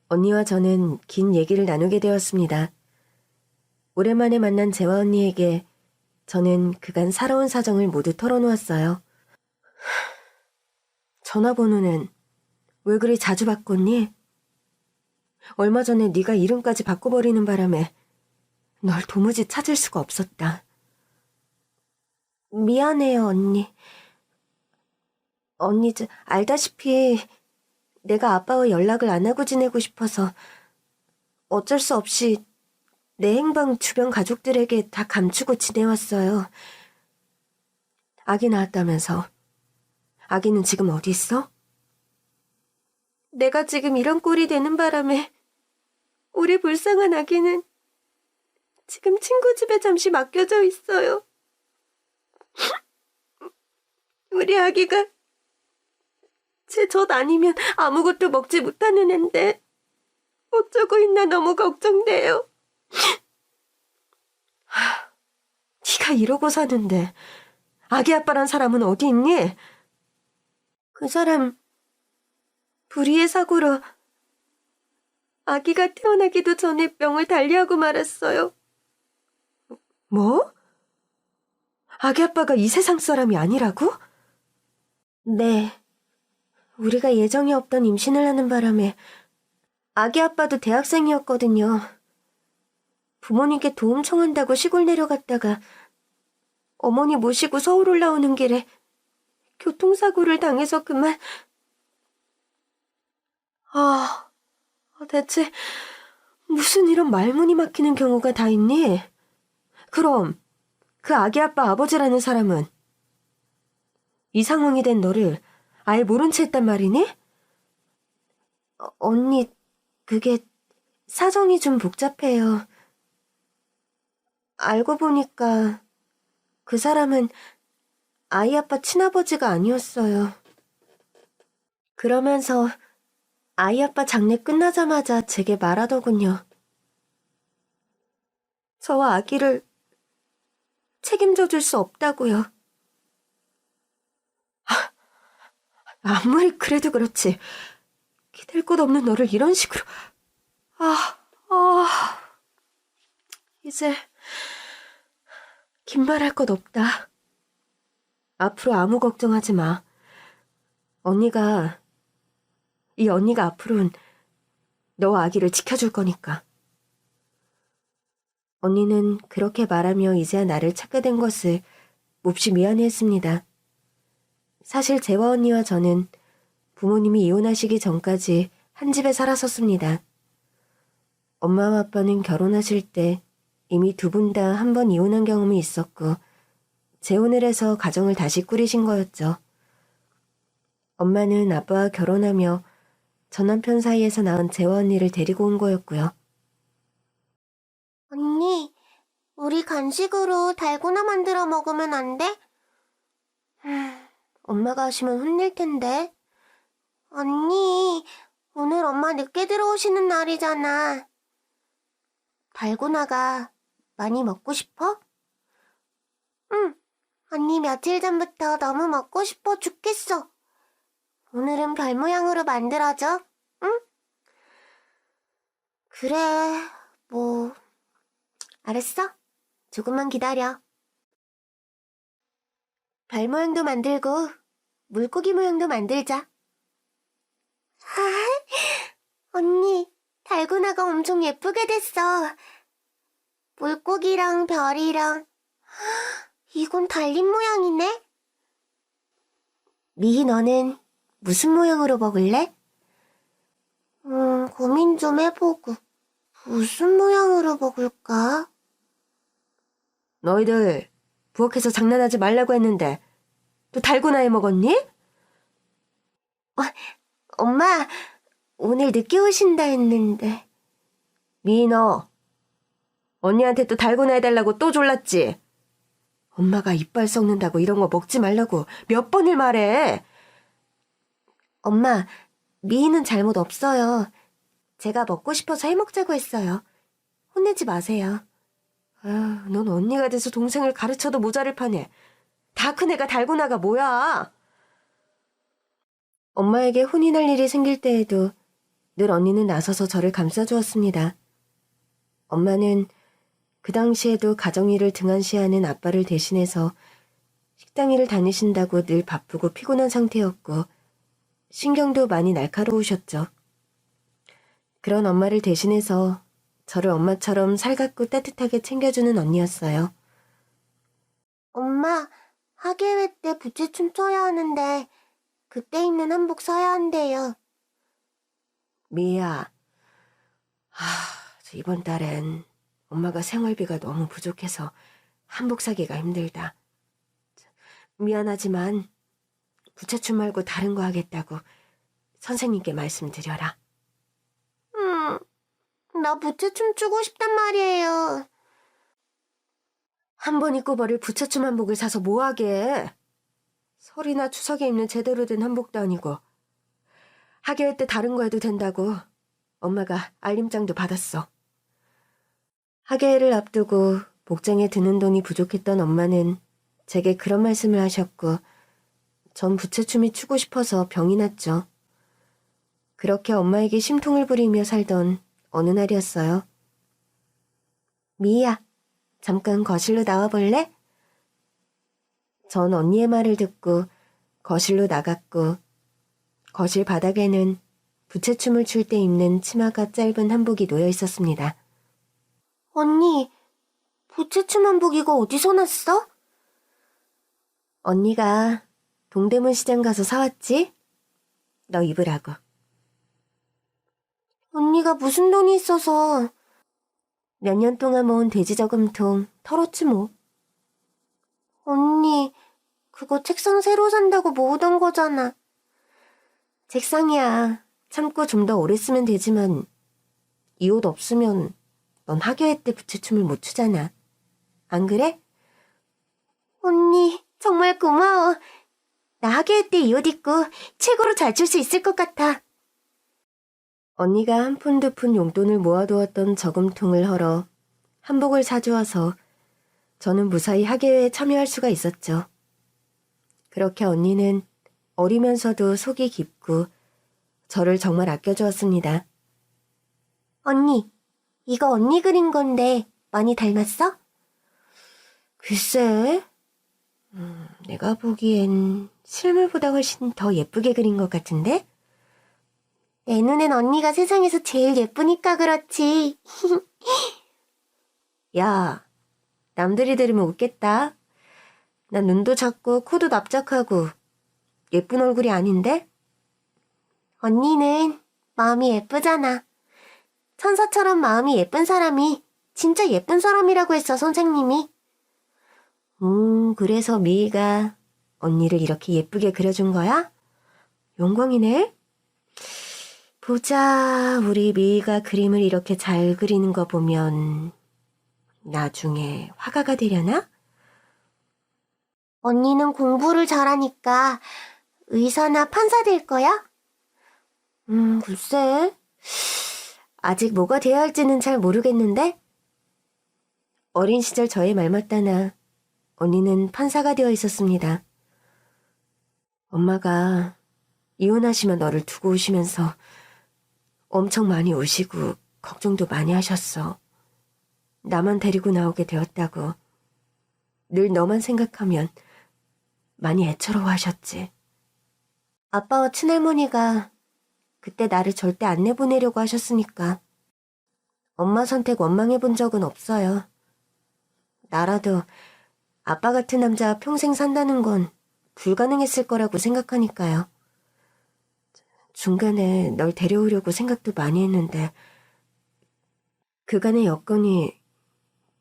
Speaker 1: 언니와 저는 긴 얘기를 나누게 되었습니다. 오랜만에 만난 재화 언니에게 저는 그간 살아온 사정을 모두 털어놓았어요. 전화번호는 왜 그리 자주 바꿨니? 얼마 전에 네가 이름까지 바꿔버리는 바람에 널 도무지 찾을 수가 없었다. 미안해요, 언니. 언니, 알다시피 내가 아빠와 연락을 안 하고 지내고 싶어서 어쩔 수 없이 내 행방 주변 가족들에게 다 감추고 지내왔어요. 아기 낳았다면서. 아기는 지금 어디 있어? 내가 지금 이런 꼴이 되는 바람에 우리 불쌍한 아기는 지금 친구 집에 잠시 맡겨져 있어요. 우리 아기가 제 젖 아니면 아무것도 먹지 못하는 앤데 어쩌고 있나 너무 걱정돼요. 네가 이러고 사는데 아기 아빠란 사람은 어디 있니? 그 사람 불의의 사고로 아기가 태어나기도 전에 병을 달리하고 말았어요. 뭐? 아기 아빠가 이 세상 사람이 아니라고? 네. 우리가 예정이 없던 임신을 하는 바람에 아기 아빠도 대학생이었거든요. 부모님께 도움 청한다고 시골 내려갔다가 어머니 모시고 서울 올라오는 길에 교통사고를 당해서 그만. 대체 무슨 이런 말문이 막히는 경우가 다 있니? 그럼 그 아기 아빠 아버지라는 사람은 이 상황이 된 너를 아예 모른 채 했단 말이니? 언니, 그게 사정이 좀 복잡해요. 알고 보니까 그 사람은 아이 아빠 친아버지가 아니었어요. 그러면서 아이 아빠 장례 끝나자마자 제게 말하더군요. 저와 아기를 책임져 줄 수 없다고요. 아무리 그래도 그렇지. 기댈 곳 없는 너를 이런 식으로. 이제 긴 말할 것 없다. 앞으로 아무 걱정하지 마. 이 언니가 앞으로는 너와 아기를 지켜줄 거니까. 언니는 그렇게 말하며 이제야 나를 찾게 된 것을 몹시 미안해했습니다. 사실 재화 언니와 저는 부모님이 이혼하시기 전까지 한 집에 살았었습니다. 엄마와 아빠는 결혼하실 때 이미 두 분 다 한 번 이혼한 경험이 있었고 재혼을 해서 가정을 다시 꾸리신 거였죠. 엄마는 아빠와 결혼하며 전 남편 사이에서 낳은 재화 언니를 데리고 온 거였고요.
Speaker 3: 언니, 우리 간식으로 달고나 만들어 먹으면 안 돼?
Speaker 1: 엄마가 하시면 혼낼 텐데.
Speaker 3: 언니, 오늘 엄마 늦게 들어오시는 날이잖아. 달고나가 많이 먹고 싶어? 응, 언니 며칠 전부터 너무 먹고 싶어 죽겠어. 오늘은 별 모양으로 만들어줘, 응? 그래, 뭐, 알았어. 조금만 기다려. 별 모양도 만들고 물고기 모양도 만들자. 언니, 달고나가 엄청 예쁘게 됐어. 물고기랑 별이랑 이건 달린 모양이네.
Speaker 1: 미희 너는 무슨 모양으로 먹을래?
Speaker 3: 고민 좀 해보고 무슨 모양으로 먹을까?
Speaker 1: 너희들 부엌에서 장난하지 말라고 했는데 또 달고나 해 먹었니?
Speaker 3: 엄마, 오늘 늦게 오신다 했는데.
Speaker 1: 미희 너 언니한테 또 달고나 해달라고 또 졸랐지? 엄마가 이빨 썩는다고 이런 거 먹지 말라고 몇 번을 말해.
Speaker 3: 엄마, 미희는 잘못 없어요. 제가 먹고 싶어서 해먹자고 했어요. 혼내지 마세요.
Speaker 1: 아유, 넌 언니가 돼서 동생을 가르쳐도 모자를 파네. 다 큰 애가 달고나가 뭐야? 엄마에게 혼이 날 일이 생길 때에도 늘 언니는 나서서 저를 감싸주었습니다. 엄마는 그 당시에도 가정일을 등한시하는 아빠를 대신해서 식당 일을 다니신다고 늘 바쁘고 피곤한 상태였고 신경도 많이 날카로우셨죠. 그런 엄마를 대신해서 저를 엄마처럼 살갑고 따뜻하게 챙겨주는 언니였어요.
Speaker 3: 엄마, 학예회 때 부채춤 춰야 하는데 그때 입는 한복 사야 한대요.
Speaker 1: 미야, 이번 달엔 엄마가 생활비가 너무 부족해서 한복 사기가 힘들다. 미안하지만 부채춤 말고 다른 거 하겠다고 선생님께 말씀드려라.
Speaker 3: 나 부채춤 추고 싶단 말이에요.
Speaker 1: 한 번 입고 버릴 부채춤 한복을 사서 뭐하게 해? 설이나 추석에 입는 제대로 된 한복도 아니고. 하교회 때 다른 거 해도 된다고 엄마가 알림장도 받았어. 하교회를 앞두고 복장에 드는 돈이 부족했던 엄마는 제게 그런 말씀을 하셨고 전 부채춤이 추고 싶어서 병이 났죠. 그렇게 엄마에게 심통을 부리며 살던 어느 날이었어요. 미희야, 잠깐 거실로 나와볼래? 전 언니의 말을 듣고 거실로 나갔고 거실 바닥에는 부채춤을 출 때 입는 치마가 짧은 한복이 놓여 있었습니다.
Speaker 3: 언니, 부채춤 한복 이거 어디서 났어?
Speaker 1: 언니가 동대문 시장 가서 사왔지? 너 입으라고.
Speaker 3: 언니가 무슨 돈이 있어서.
Speaker 1: 몇 년 동안 모은 돼지 저금통 털었지 뭐.
Speaker 3: 언니, 그거 책상 새로 산다고 모으던 거잖아.
Speaker 1: 책상이야. 참고 좀 더 오래 쓰면 되지만 이 옷 없으면 넌 하교회 때 부채춤을 못 추잖아. 안 그래?
Speaker 3: 언니, 정말 고마워. 나 하교회 때 이 옷 입고 최고로 잘 출 수 있을 것 같아.
Speaker 1: 언니가 한 푼 두 푼 용돈을 모아두었던 저금통을 헐어 한복을 사주어서 저는 무사히 하교회에 참여할 수가 있었죠. 그렇게 언니는 어리면서도 속이 깊고 저를 정말 아껴주었습니다.
Speaker 3: 언니, 이거 언니 그린 건데 많이 닮았어?
Speaker 1: 글쎄, 내가 보기엔 실물보다 훨씬 더 예쁘게 그린 것 같은데?
Speaker 3: 내 눈엔 언니가 세상에서 제일 예쁘니까 그렇지.
Speaker 1: 야, 남들이 들으면 웃겠다. 난 눈도 작고 코도 납작하고 예쁜 얼굴이 아닌데?
Speaker 3: 언니는 마음이 예쁘잖아. 천사처럼 마음이 예쁜 사람이 진짜 예쁜 사람이라고 했어, 선생님이.
Speaker 1: 그래서 미희가 언니를 이렇게 예쁘게 그려준 거야? 영광이네? 보자, 우리 미희가 그림을 이렇게 잘 그리는 거 보면 나중에 화가가 되려나?
Speaker 3: 언니는 공부를 잘하니까 의사나 판사 될 거야?
Speaker 1: 글쎄. 아직 뭐가 돼야 할지는 잘 모르겠는데? 어린 시절 저의 말 맞다나 언니는 판사가 되어 있었습니다. 엄마가 이혼하시면 너를 두고 오시면서 엄청 많이 우시고 걱정도 많이 하셨어. 나만 데리고 나오게 되었다고. 늘 너만 생각하면 많이 애처로워하셨지. 아빠와 친할머니가 그때 나를 절대 안 내보내려고 하셨으니까 엄마 선택 원망해 본 적은 없어요. 나라도 아빠 같은 남자 평생 산다는 건 불가능했을 거라고 생각하니까요. 중간에 널 데려오려고 생각도 많이 했는데 그간의 여건이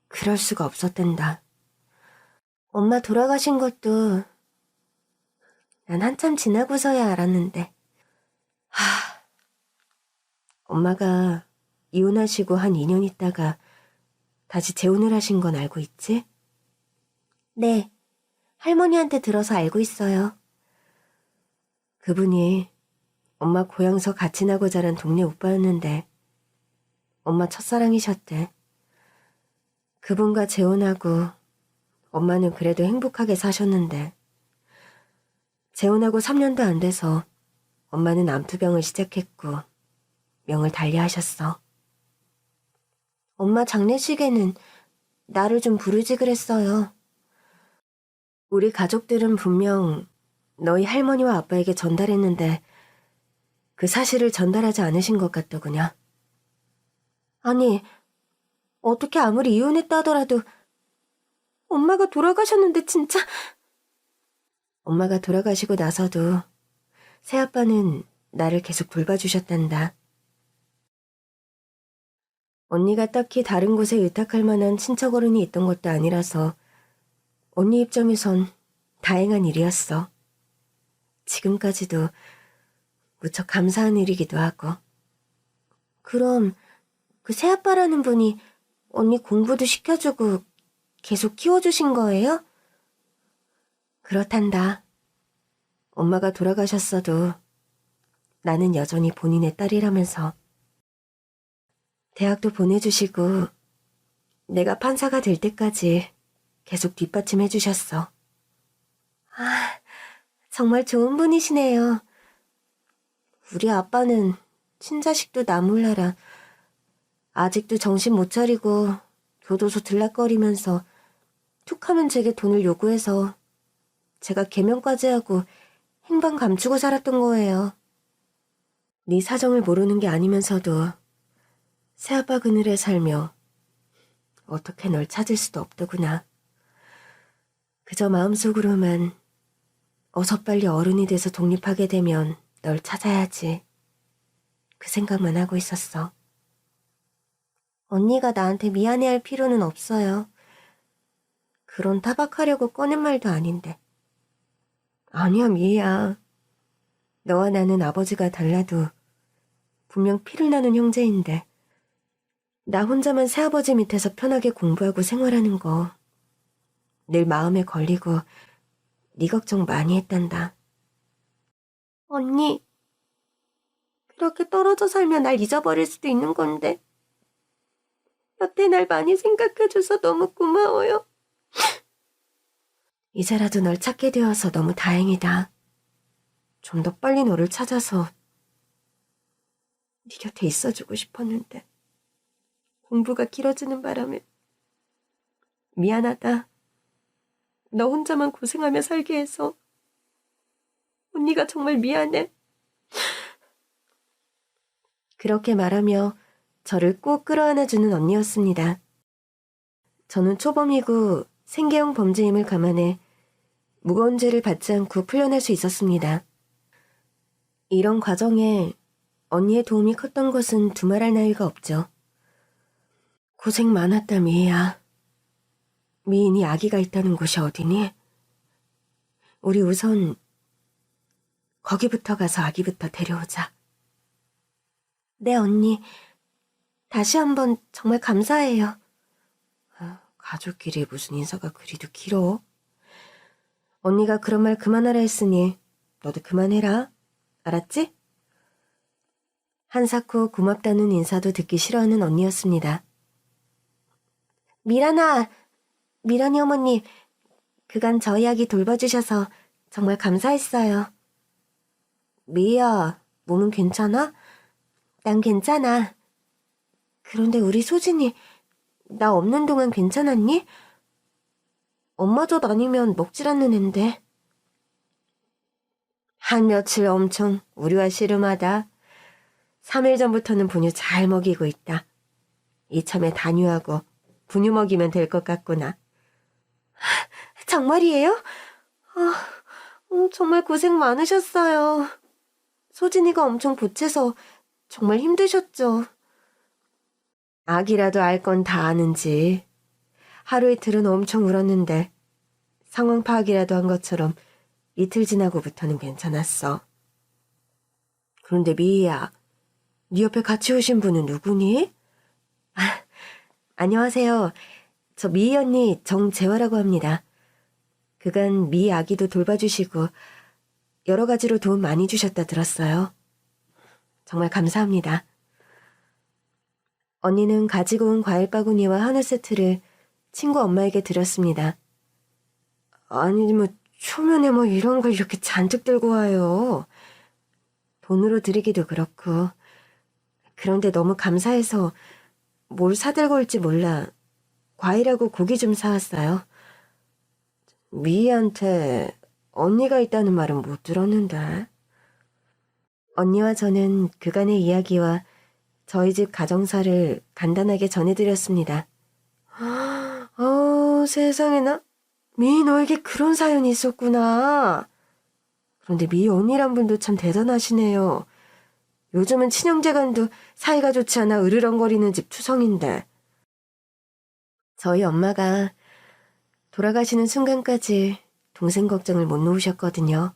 Speaker 1: 그럴 수가 없었단다. 엄마 돌아가신 것도 난 한참 지나고서야 알았는데. 엄마가 이혼하시고 한 2년 있다가 다시 재혼을 하신 건 알고 있지? 네, 할머니한테 들어서 알고 있어요. 그분이 엄마 고향서 같이 나고 자란 동네 오빠였는데 엄마 첫사랑이셨대. 그분과 재혼하고 엄마는 그래도 행복하게 사셨는데 재혼하고 3년도 안 돼서 엄마는 암투병을 시작했고 명을 달리하셨어. 엄마 장례식에는 나를 좀 부르지 그랬어요. 우리 가족들은 분명 너희 할머니와 아빠에게 전달했는데 그 사실을 전달하지 않으신 것 같더구냐. 아니, 어떻게 아무리 이혼했다 하더라도 엄마가 돌아가셨는데 진짜. 엄마가 돌아가시고 나서도 새아빠는 나를 계속 돌봐주셨단다. 언니가 딱히 다른 곳에 의탁할 만한 친척 어른이 있던 것도 아니라서 언니 입장에선 다행한 일이었어. 지금까지도 무척 감사한 일이기도 하고. 그럼 그 새아빠라는 분이 언니 공부도 시켜주고 계속 키워주신 거예요? 그렇단다. 엄마가 돌아가셨어도 나는 여전히 본인의 딸이라면서. 대학도 보내주시고 내가 판사가 될 때까지 계속 뒷받침해 주셨어. 아, 정말 좋은 분이시네요. 우리 아빠는 친자식도 나 몰라라. 아직도 정신 못 차리고 교도소 들락거리면서 툭하면 제게 돈을 요구해서 제가 개명까지 하고 행방 감추고 살았던 거예요. 네 사정을 모르는 게 아니면서도 새아빠 그늘에 살며 어떻게 널 찾을 수도 없더구나. 그저 마음속으로만 어서 빨리 어른이 돼서 독립하게 되면 널 찾아야지. 그 생각만 하고 있었어. 언니가 나한테 미안해할 필요는 없어요. 그런 타박하려고 꺼낸 말도 아닌데. 아니야, 미애야. 너와 나는 아버지가 달라도 분명 피를 나눈 형제인데 나 혼자만 새아버지 밑에서 편하게 공부하고 생활하는 거 늘 마음에 걸리고 네 걱정 많이 했단다. 언니, 그렇게 떨어져 살면 날 잊어버릴 수도 있는 건데 여태 날 많이 생각해줘서 너무 고마워요. 이제라도 널 찾게 되어서 너무 다행이다. 좀 더 빨리 너를 찾아서 네 곁에 있어주고 싶었는데 공부가 길어지는 바람에 미안하다. 너 혼자만 고생하며 살게 해서 언니가 정말 미안해. 그렇게 말하며 저를 꼭 끌어안아주는 언니였습니다. 저는 초범이고 생계형 범죄임을 감안해 무거운 죄를 받지 않고 풀려날 수 있었습니다. 이런 과정에 언니의 도움이 컸던 것은 두말할 나위가 없죠. 고생 많았다, 미애야. 미인이 아기가 있다는 곳이 어디니? 우리 우선 거기부터 가서 아기부터 데려오자. 네, 언니. 다시 한번 정말 감사해요. 가족끼리 무슨 인사가 그리도 길어? 언니가 그런 말 그만하라 했으니 너도 그만해라. 알았지? 한사코 고맙다는 인사도 듣기 싫어하는 언니였습니다. 미란이 어머니, 그간 저희 아기 돌봐주셔서 정말 감사했어요. 미희야, 몸은 괜찮아? 난 괜찮아. 그런데 우리 소진이 나 없는 동안 괜찮았니? 엄마 젖 아니면 먹질 않는 앤데. 한 며칠 엄청 우리와 씨름하다 3일 전부터는 분유 잘 먹이고 있다. 이참에 단유하고 분유 먹이면 될 것 같구나. 정말이에요? 정말 고생 많으셨어요. 소진이가 엄청 보채서 정말 힘드셨죠. 아기라도 알 건 다 아는지 하루 이틀은 엄청 울었는데 상황 파악이라도 한 것처럼 이틀 지나고부터는 괜찮았어. 그런데 미희야, 네 옆에 같이 오신 분은 누구니? 안녕하세요. 저 미희 언니 정재화라고 합니다. 그간 미희 아기도 돌봐주시고 여러 가지로 도움 많이 주셨다 들었어요. 정말 감사합니다. 언니는 가지고 온 과일 바구니와 한우 세트를 친구 엄마에게 드렸습니다. 아니, 초면에 이런 걸 이렇게 잔뜩 들고 와요. 돈으로 드리기도 그렇고. 그런데 너무 감사해서 뭘 사들고 올지 몰라 과일하고 고기 좀 사왔어요. 미희한테 언니가 있다는 말은 못 들었는데. 언니와 저는 그간의 이야기와 저희 집 가정사를 간단하게 전해드렸습니다. 세상에나. 미희 너에게 그런 사연이 있었구나. 그런데 미희 언니란 분도 참 대단하시네요. 요즘은 친형제간도 사이가 좋지 않아 으르렁거리는 집 투성인데. 저희 엄마가 돌아가시는 순간까지 동생 걱정을 못 놓으셨거든요.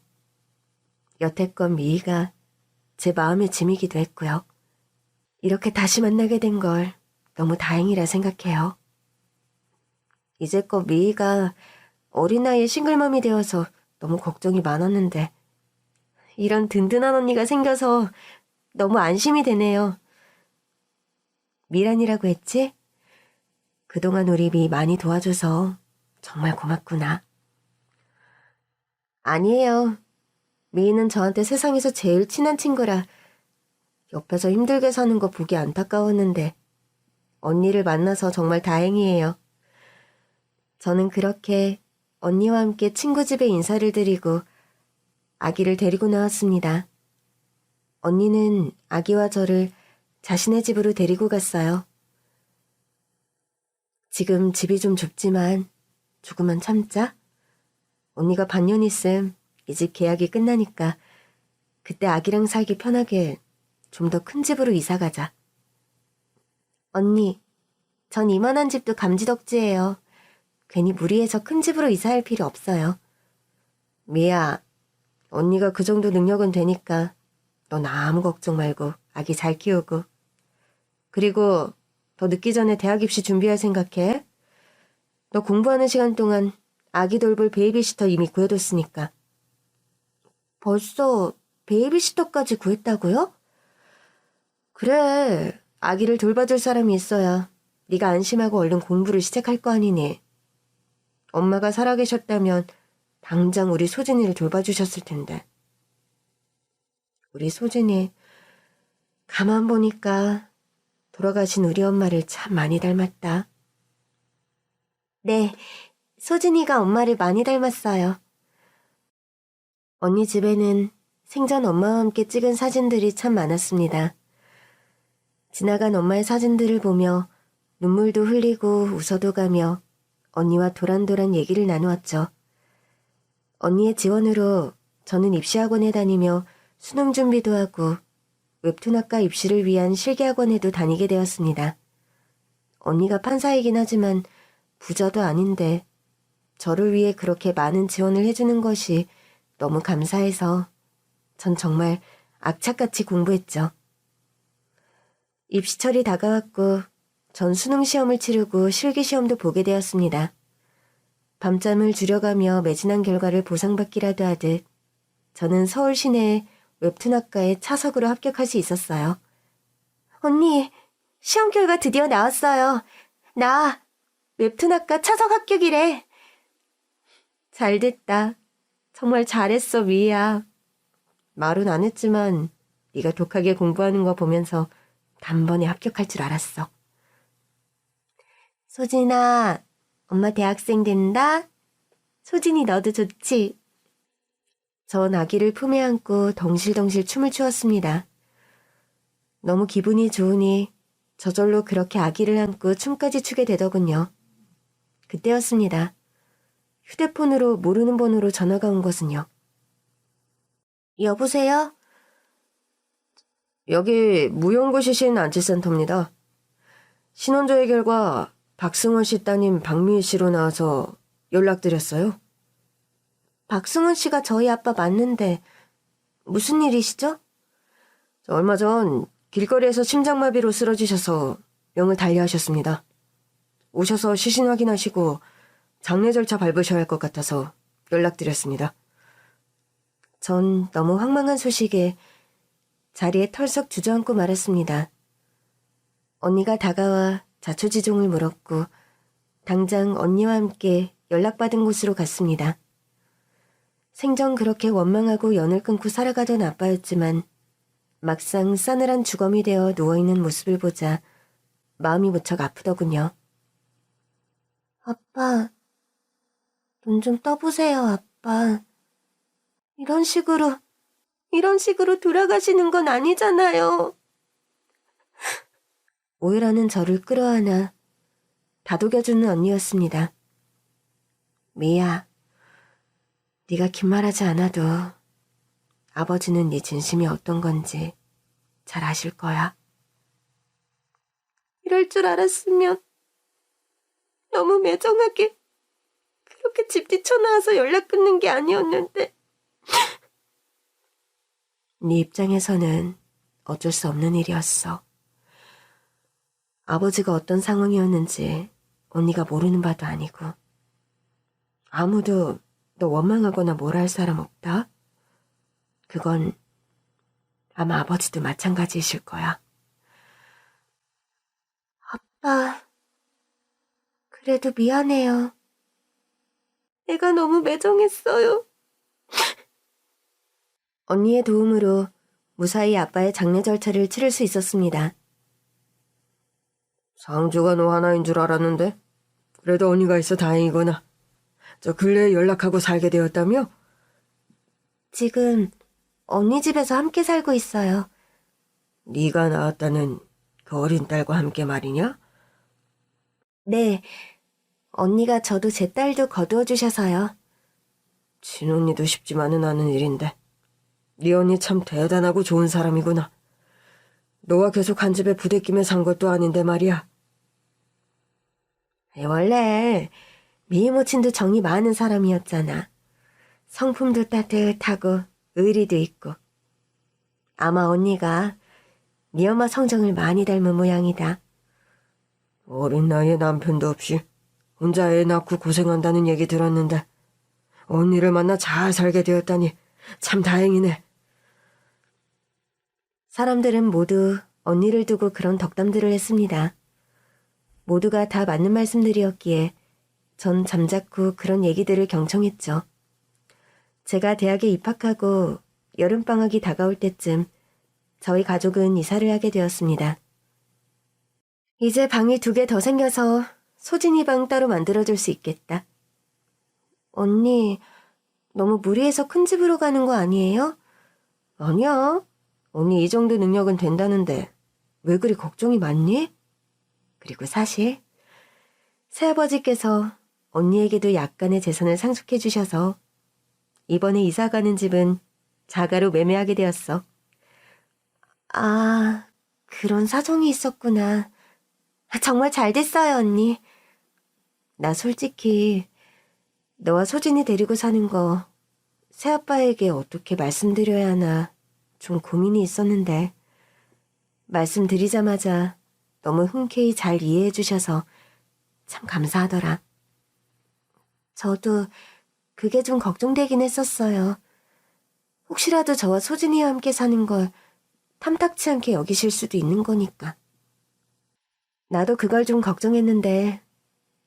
Speaker 1: 여태껏 미희가 제 마음의 짐이기도 했고요. 이렇게 다시 만나게 된 걸 너무 다행이라 생각해요. 이제껏 미희가 어린 나이에 싱글맘이 되어서 너무 걱정이 많았는데 이런 든든한 언니가 생겨서 너무 안심이 되네요. 미란이라고 했지? 그동안 우리 미 많이 도와줘서 정말 고맙구나. 아니에요. 미희는 저한테 세상에서 제일 친한 친구라 옆에서 힘들게 사는 거 보기 안타까웠는데 언니를 만나서 정말 다행이에요. 저는 그렇게 언니와 함께 친구 집에 인사를 드리고 아기를 데리고 나왔습니다. 언니는 아기와 저를 자신의 집으로 데리고 갔어요. 지금 집이 좀 좁지만 조금만 참자. 언니가 반년 있음 이 집 계약이 끝나니까 그때 아기랑 살기 편하게 좀 더 큰 집으로 이사 가자. 언니, 전 이만한 집도 감지덕지예요. 괜히 무리해서 큰 집으로 이사할 필요 없어요. 미야, 언니가 그 정도 능력은 되니까 넌 아무 걱정 말고 아기 잘 키우고. 그리고 더 늦기 전에 대학 입시 준비할 생각해. 너 공부하는 시간 동안 아기 돌볼 베이비시터 이미 구해뒀으니까. 벌써 베이비시터까지 구했다고요? 그래, 아기를 돌봐줄 사람이 있어야 네가 안심하고 얼른 공부를 시작할 거 아니니. 엄마가 살아계셨다면 당장 우리 소진이를 돌봐주셨을 텐데. 우리 소진이 가만 보니까 돌아가신 우리 엄마를 참 많이 닮았다. 네, 소진이가 엄마를 많이 닮았어요. 언니 집에는 생전 엄마와 함께 찍은 사진들이 참 많았습니다. 지나간 엄마의 사진들을 보며 눈물도 흘리고 웃어도 가며 언니와 도란도란 얘기를 나누었죠. 언니의 지원으로 저는 입시학원에 다니며 수능 준비도 하고 웹툰학과 입시를 위한 실기학원에도 다니게 되었습니다. 언니가 판사이긴 하지만 부자도 아닌데 저를 위해 그렇게 많은 지원을 해주는 것이 너무 감사해서 전 정말 악착같이 공부했죠. 입시철이 다가왔고 전 수능시험을 치르고 실기시험도 보게 되었습니다. 밤잠을 줄여가며 매진한 결과를 보상받기라도 하듯 저는 서울 시내의 웹툰학과에 차석으로 합격할 수 있었어요. 언니, 시험 결과 드디어 나왔어요. 나 웹툰학과 차석 합격이래. 잘됐다. 정말 잘했어, 미희야. 말은 안 했지만 네가 독하게 공부하는 거 보면서 단번에 합격할 줄 알았어. 소진아, 엄마 대학생 된다? 소진이 너도 좋지? 전 아기를 품에 안고 덩실덩실 춤을 추었습니다. 너무 기분이 좋으니 저절로 그렇게 아기를 안고 춤까지 추게 되더군요. 그때였습니다. 휴대폰으로 모르는 번호로 전화가 온 것은요. 여보세요?
Speaker 2: 여기 무용고시신 안치센터입니다. 신원조회 결과 박승원 씨 따님 박미희 씨로 나와서 연락드렸어요.
Speaker 1: 박승훈 씨가 저희 아빠 맞는데 무슨 일이시죠?
Speaker 2: 얼마 전 길거리에서 심장마비로 쓰러지셔서 명을 달리하셨습니다. 오셔서 시신 확인하시고 장례 절차 밟으셔야 할 것 같아서 연락드렸습니다.
Speaker 1: 전 너무 황망한 소식에 자리에 털썩 주저앉고 말았습니다. 언니가 다가와 자초지종을 물었고 당장 언니와 함께 연락받은 곳으로 갔습니다. 생전 그렇게 원망하고 연을 끊고 살아가던 아빠였지만 막상 싸늘한 주검이 되어 누워있는 모습을 보자 마음이 무척 아프더군요. 아빠, 눈 좀 떠보세요, 아빠. 이런 식으로 돌아가시는 건 아니잖아요. 오해라는 저를 끌어안아 다독여주는 언니였습니다. 미야, 네가 긴 말하지 않아도 아버지는 네 진심이 어떤 건지 잘 아실 거야. 이럴 줄 알았으면 너무 매정하게 그렇게 집 뛰쳐나와서 연락 끊는 게 아니었는데 네 입장에서는 어쩔 수 없는 일이었어. 아버지가 어떤 상황이었는지 언니가 모르는 바도 아니고. 아무도 너 원망하거나 뭐라 할 사람 없다? 그건 아마 아버지도 마찬가지이실 거야.
Speaker 3: 아빠, 그래도 미안해요.
Speaker 1: 내가 너무 매정했어요. 언니의 도움으로 무사히 아빠의 장례 절차를 치를 수 있었습니다.
Speaker 2: 상주가 너 하나인 줄 알았는데 그래도 언니가 있어 다행이구나. 저 근래에 연락하고 살게 되었다며?
Speaker 1: 지금 언니 집에서 함께 살고 있어요.
Speaker 2: 네가 낳았다는 그 어린 딸과 함께 말이냐?
Speaker 1: 네, 언니가 저도 제 딸도 거두어 주셔서요.
Speaker 2: 친언니도 쉽지만은 않은 일인데 네 언니 참 대단하고 좋은 사람이구나. 너와 계속 한 집에 부대끼며 산 것도 아닌데 말이야.
Speaker 1: 원래 미이모친도 정이 많은 사람이었잖아. 성품도 따뜻하고 의리도 있고. 아마 언니가 네 엄마 성정을 많이 닮은 모양이다.
Speaker 2: 어린 나이에 남편도 없이 혼자 애 낳고 고생한다는 얘기 들었는데 언니를 만나 잘 살게 되었다니 참 다행이네.
Speaker 1: 사람들은 모두 언니를 두고 그런 덕담들을 했습니다. 모두가 다 맞는 말씀들이었기에 전 잠자코 그런 얘기들을 경청했죠. 제가 대학에 입학하고 여름방학이 다가올 때쯤 저희 가족은 이사를 하게 되었습니다. 이제 방이 2개 더 생겨서 소진이 방 따로 만들어줄 수 있겠다. 언니, 너무 무리해서 큰 집으로 가는 거 아니에요?
Speaker 2: 아니야. 언니 이 정도 능력은 된다는데 왜 그리 걱정이 많니?
Speaker 1: 그리고 사실 새아버지께서 언니에게도 약간의 재산을 상속해 주셔서 이번에 이사 가는 집은 자가로 매매하게 되었어. 아, 그런 사정이 있었구나. 정말 잘 됐어요, 언니. 나 솔직히 너와 소진이 데리고 사는 거 새아빠에게 어떻게 말씀드려야 하나 좀 고민이 있었는데 말씀드리자마자 너무 흔쾌히 잘 이해해 주셔서 참 감사하더라. 저도 그게 좀 걱정되긴 했었어요. 혹시라도 저와 소진이와 함께 사는 걸 탐탁치 않게 여기실 수도 있는 거니까. 나도 그걸 좀 걱정했는데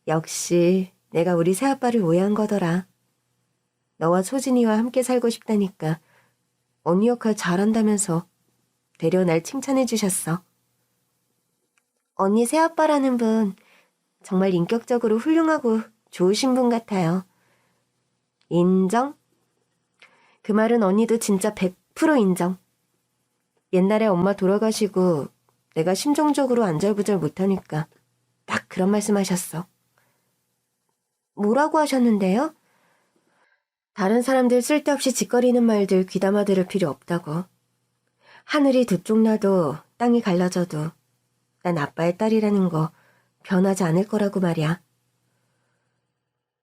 Speaker 1: 역시 내가 우리 새아빠를 오해한 거더라. 너와 소진이와 함께 살고 싶다니까 언니 역할 잘한다면서 되려 날 칭찬해 주셨어. 언니 새아빠라는 분 정말 인격적으로 훌륭하고 좋으신 분 같아요. 인정? 그 말은 언니도 진짜 100% 인정. 옛날에 엄마 돌아가시고 내가 심정적으로 안절부절 못하니까 딱 그런 말씀하셨어. 뭐라고 하셨는데요? 다른 사람들 쓸데없이 짓거리는 말들 귀담아 들을 필요 없다고. 하늘이 두 쪽 나도 땅이 갈라져도 난 아빠의 딸이라는 거 변하지 않을 거라고 말이야.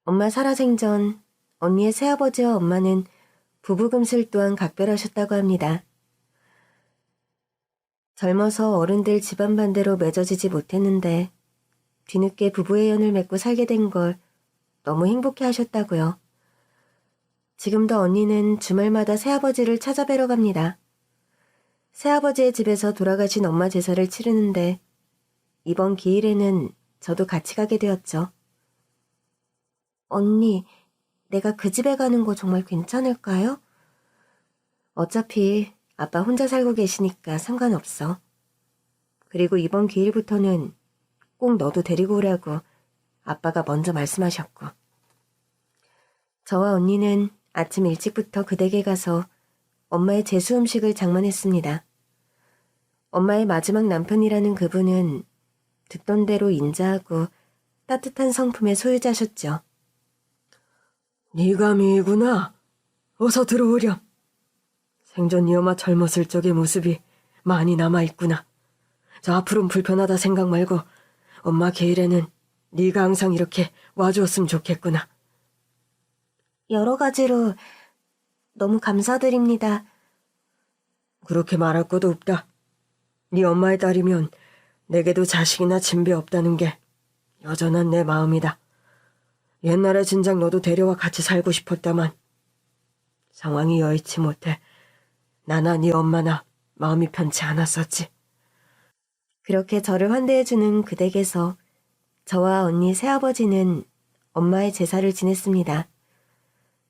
Speaker 1: 엄마 살아생전 언니의 새아버지와 엄마는 부부금슬 또한 각별하셨다고 합니다. 젊어서 어른들 집안 반대로 맺어지지 못했는데 뒤늦게 부부의 연을 맺고 살게 된 걸 너무 행복해 하셨다고요. 지금도 언니는 주말마다 새아버지를 찾아뵈러 갑니다. 새아버지의 집에서 돌아가신 엄마 제사를 치르는데 이번 기일에는 저도 같이 가게 되었죠. 언니, 내가 그 집에 가는 거 정말 괜찮을까요? 어차피 아빠 혼자 살고 계시니까 상관없어. 그리고 이번 기일부터는 꼭 너도 데리고 오라고 아빠가 먼저 말씀하셨고. 저와 언니는 아침 일찍부터 그 댁에 가서 엄마의 제수 음식을 장만했습니다. 엄마의 마지막 남편이라는 그분은 듣던 대로 인자하고 따뜻한 성품의 소유자셨죠.
Speaker 2: 네가 미이구나. 어서 들어오렴. 생전 네 엄마 젊었을 적의 모습이 많이 남아있구나. 저 앞으로는 불편하다 생각 말고 엄마 개일에는 네가 항상 이렇게 와주었으면 좋겠구나.
Speaker 1: 여러 가지로 너무 감사드립니다.
Speaker 2: 그렇게 말할 것도 없다. 네 엄마의 딸이면 내게도 자식이나 진배 없다는 게 여전한 내 마음이다. 옛날에 진작 너도 데려와 같이 살고 싶었다만 상황이 여의치 못해 나나 네 엄마나 마음이 편치 않았었지.
Speaker 1: 그렇게 저를 환대해주는 그 댁에서 저와 언니 새아버지는 엄마의 제사를 지냈습니다.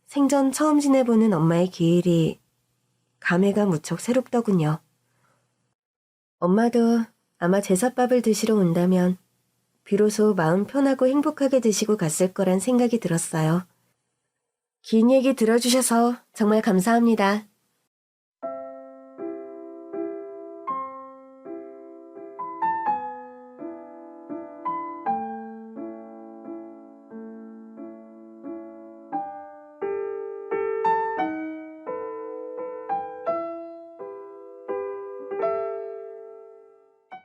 Speaker 1: 생전 처음 지내보는 엄마의 기일이 감회가 무척 새롭더군요. 엄마도 아마 제사밥을 드시러 온다면 비로소 마음 편하고 행복하게 드시고 갔을 거란 생각이 들었어요. 긴 얘기 들어주셔서 정말 감사합니다.